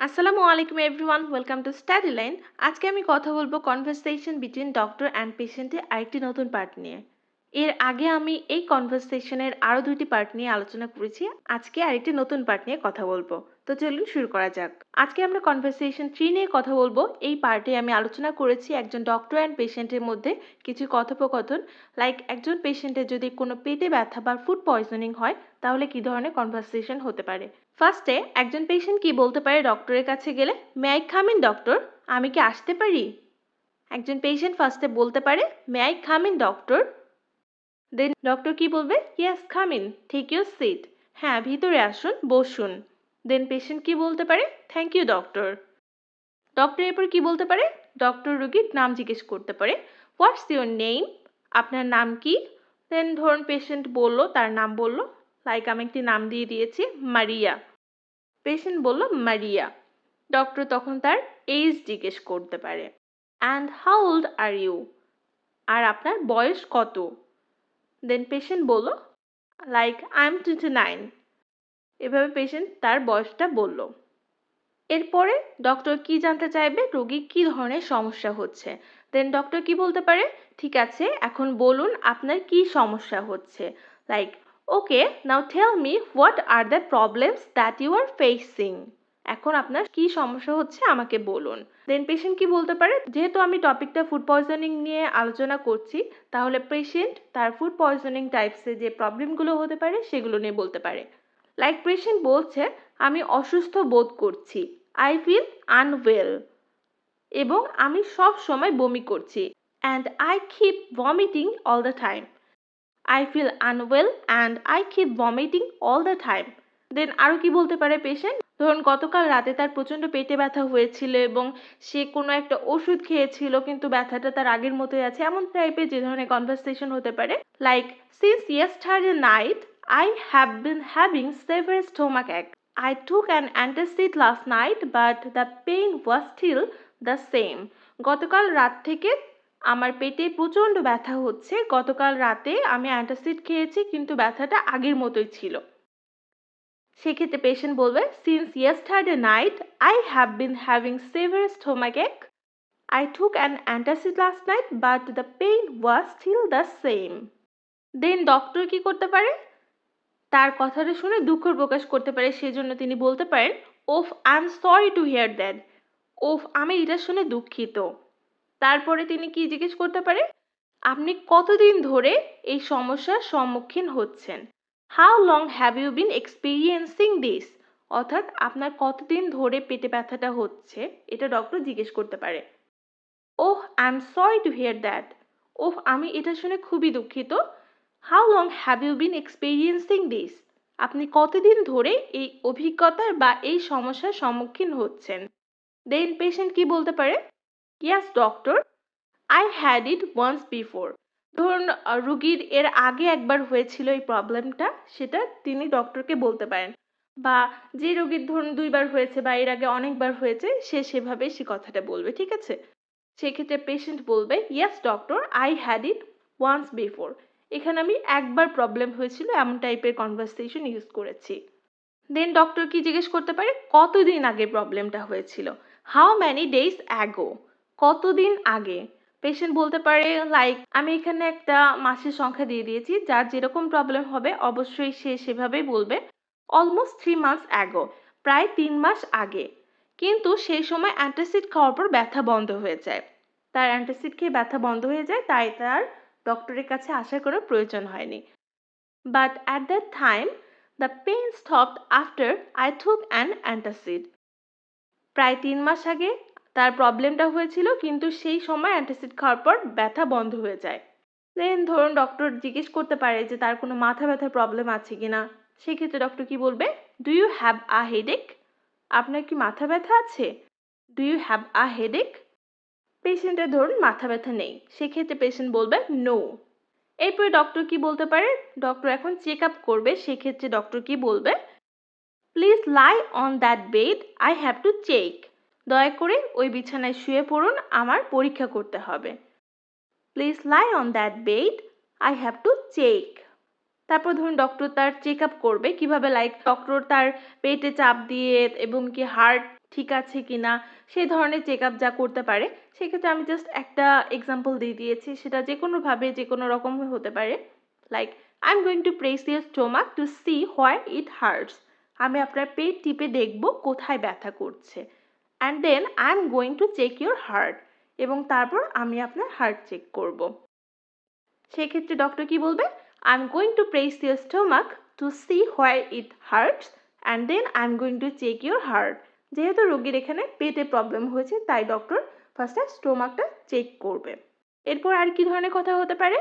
আসসালামু আলাইকুম everyone, welcome to স্টাডিলাইন। আজকে আমি কথা বলবো কনভারসেশন বিটুইন ডক্টর অ্যান্ড পেশেন্টের আরেকটি নতুন পার্ট নিয়ে। এর আগে আমি এই কনভারসেশনের আরও দুইটি পার্ট নিয়ে আলোচনা করেছি। আজকে আরেকটি নতুন পার্ট নিয়ে কথা বলবো। তো চলুন শুরু করা যাক। আজকে আমরা কনভারসেশন 3 নিয়ে কথা বলবো। এই পার্টে আমি আলোচনা করেছি একজন ডক্টর অ্যান্ড পেশেন্টের মধ্যে কিছু কথোপকথন, লাইক একজন পেশেন্টের যদি কোনো পেটে ব্যথা বা ফুড পয়জনিং হয় তাহলে কী ধরনের কনভারসেশন হতে পারে। ফার্স্টে একজন পেশেন্ট কি বলতে পারে ডক্টরের কাছে গেলে? May I come in doctor? আমি কি আসতে পারি? একজন পেশেন্ট ফার্স্টে বলতে পারে may I come in doctor? Then doctor কি বলবে? Yes come in, take your seat. হ্যাঁ, ভিতরে আসুন, বসুন। দেন পেশেন্ট কি বলতে পারে? Thank you doctor. ডক্টর এরপর কি বলতে পারে? ডক্টর রোগীর নাম জিজ্ঞেস করতে পারে, হোয়াটস ইউর নেম? আপনার নাম কি? দেন ধরুন পেশেন্ট বলল, তার নাম বলল, লাইক আমি একটি নাম দিয়ে দিয়েছি মারিয়া। পেশেন্ট বলল মারিয়া। ডক্টর তখন তার এজ জিজ্ঞেস করতে পারে, and how old are you? আর আপনার বয়স কত? দেন পেশেন্ট বলল, লাইক আই এম 29। এভাবে পেশেন্ট তার বয়সটা বলল। এরপরে ডক্টর কি জানতে চাইবে? রোগীর কী ধরনের সমস্যা হচ্ছে। দেন ডক্টর কি বলতে পারে? ঠিক আছে, এখন বলুন আপনার কি সমস্যা হচ্ছে। Like okay, now tell me what are the problems that you are facing. এখন আপনার কি সমস্যা হচ্ছে আমাকে বলুন। দেন পেশেন্ট কি বলতে পারে? যেহেতু আমি টপিকটা ফুড পয়জনিং নিয়ে আলোচনা করছি, তাহলে পেশেন্ট তার ফুড পয়জনিং টাইপসের যে প্রবলেমগুলো হতে পারে সেগুলো নিয়ে বলতে পারে। লাইক পেশেন্ট বলছে আমি অসুস্থ বোধ করছি, আই ফিল আনওয়েল, এবং আমি সব সময় বমি করছি, and I keep vomiting all the time. I feel unwell and I keep vomiting all the time. Then আরও কি বলতে পারে পেশেন্ট? ধরুন গতকাল রাতে তার প্রচণ্ড পেটে ব্যথা হয়েছিল এবং সে কোনো একটা ওষুধ খেয়েছিল কিন্তু ব্যথাটা তার আগের মতোই আছে, এমন টাইপের যে ধরনের কনভারসেশন হতে পারে। Like since yesterday night I have been having severe stomach ache. I took an antacid last night but the pain was still the same. গতকাল রাত থেকে আমার পেটে প্রচণ্ড ব্যথা হচ্ছে। গতকাল রাতে আমি অ্যান্টাসিড খেয়েছি কিন্তু ব্যথাটা আগের মতোই ছিল। সেক্ষেত্রে পেশেন্ট বলবে since yesterday night I have been having severe stomach এক। I took an antacid last night but the pain was still the same. Then doctor কি করতে পারে? তার কথাটা শুনে দুঃখ প্রকাশ করতে পারে, সেজন্য তিনি বলতে পারেন oof I am sorry to hear that. ওফ, আমি এটা শুনে দুঃখিত। তারপরে তিনি কি জিজ্ঞেস করতে পারে? আপনি কতদিন ধরে এই সমস্যার সম্মুখীন হচ্ছেন? How long have you been experiencing this? অর্থাৎ আপনার কতদিন ধরে পেটে ব্যথাটা হচ্ছে, এটা ডক্টর জিজ্ঞেস করতে পারে। Oh I am sorry to hear that. ওহ, আমি এটা শুনে খুবই দুঃখিত। How long have you been experiencing this? আপনি কতদিন ধরে এই অভিজ্ঞতার বা এই সমস্যার সম্মুখীন হচ্ছেন? দেন পেশেন্ট কি বলতে পারে? Yes doctor, I had it once before. ধরুন রুগীর এর আগে একবার হয়েছিল এই প্রবলেমটা, সেটা তিনি ডক্টরকে বলতে পারেন। বা যে রোগীর ধরুন 2বার হয়েছে বা এর আগে অনেকবার হয়েছে, সে সেভাবে সে কথাটা বলবে, ঠিক আছে? সেক্ষেত্রে পেশেন্ট বলবে yes doctor, I had it once before. এখানে আমি একবার প্রবলেম হয়েছিল এমন টাইপের কনভারসেশন ইউজ করেছি। দেন ডক্টর কি জিজ্ঞেস করতে পারে? কতদিন আগে প্রবলেমটা হয়েছিল? How many days ago? কতদিন আগে? পেশেন্ট বলতে পারে লাইক আমি এখানে একটা মাসের সংখ্যা দিয়ে দিয়েছি, যার যেরকম প্রবলেম হবে অবশ্যই সে সেভাবেই বলবে। অলমোস্ট 3 মান্থস অ্যাগো, প্রায় 3 মাস আগে। কিন্তু সেই সময় অ্যান্টাসিড খাওয়ার পর ব্যথা বন্ধ হয়ে যায়। তার অ্যান্টাসিড খেয়ে ব্যথা বন্ধ হয়ে যায়, তাই তার ডক্টরের কাছে আসার কোনো প্রয়োজন হয়নি। But at that time the pain stopped after I took an antacid. প্রায় 3 মাস আগে তার প্রবলেমটা হয়েছিল কিন্তু সেই সময় অ্যান্টাসিড খাওয়ার পর ব্যথা বন্ধ হয়ে যায়। দেন ধরুন ডক্টর জিজ্ঞেস করতে পারে যে তার কোনো মাথা ব্যথার প্রবলেম আছে কিনা। সেক্ষেত্রে ডক্টর কি বলবে? Do you have a headache? আপনার কি মাথা ব্যথা আছে? Do you have a headache? পেশেন্টের ধরুন মাথা ব্যথা নেই, সেক্ষেত্রে পেশেন্ট বলবে নো। এরপরে ডক্টর কি বলতে পারে? ডক্টর এখন চেক আপ করবে, সেক্ষেত্রে ডক্টর কি বলবে? Please lie on that bed, I have to check. দয়া করে ওই বিছানায় শুয়ে পড়ুন, আমার পরীক্ষা করতে হবে। Please lie on that bed, I have to check. তারপর ধরুন ডক্টর তার চেক আপ করবে কিভাবে, লাইক ডক্টর তার পেটে চাপ দিয়ে এবং কি হার্ট ঠিক আছে কিনা সেই ধরনের চেকআপ যা করতে পারে, সেক্ষেত্রে আমি জাস্ট একটা এক্সাম্পল দিয়ে দিয়েছি। সেটা যেকোনোভাবে যেকোনো রকম হতে পারে। Like I am going to press your stomach to see where it hurts. আমি আপনার পেট টিপে দেখব কোথায় ব্যথা করছে। And then I am going to check your heart. এবং তারপর আমি আপনার হার্ট চেক করব। সেক্ষেত্রে ডক্টর কি বলবে? I am going to press your stomach to see where it hurts and then I am going to check your heart. যেহেতু রোগীর এখানে পেটে প্রবলেম হয়েছে, তাই ডক্টর ফার্স্টে স্টোমাকটা চেক করবে। এরপর আর কি ধরনের কথা হতে পারে?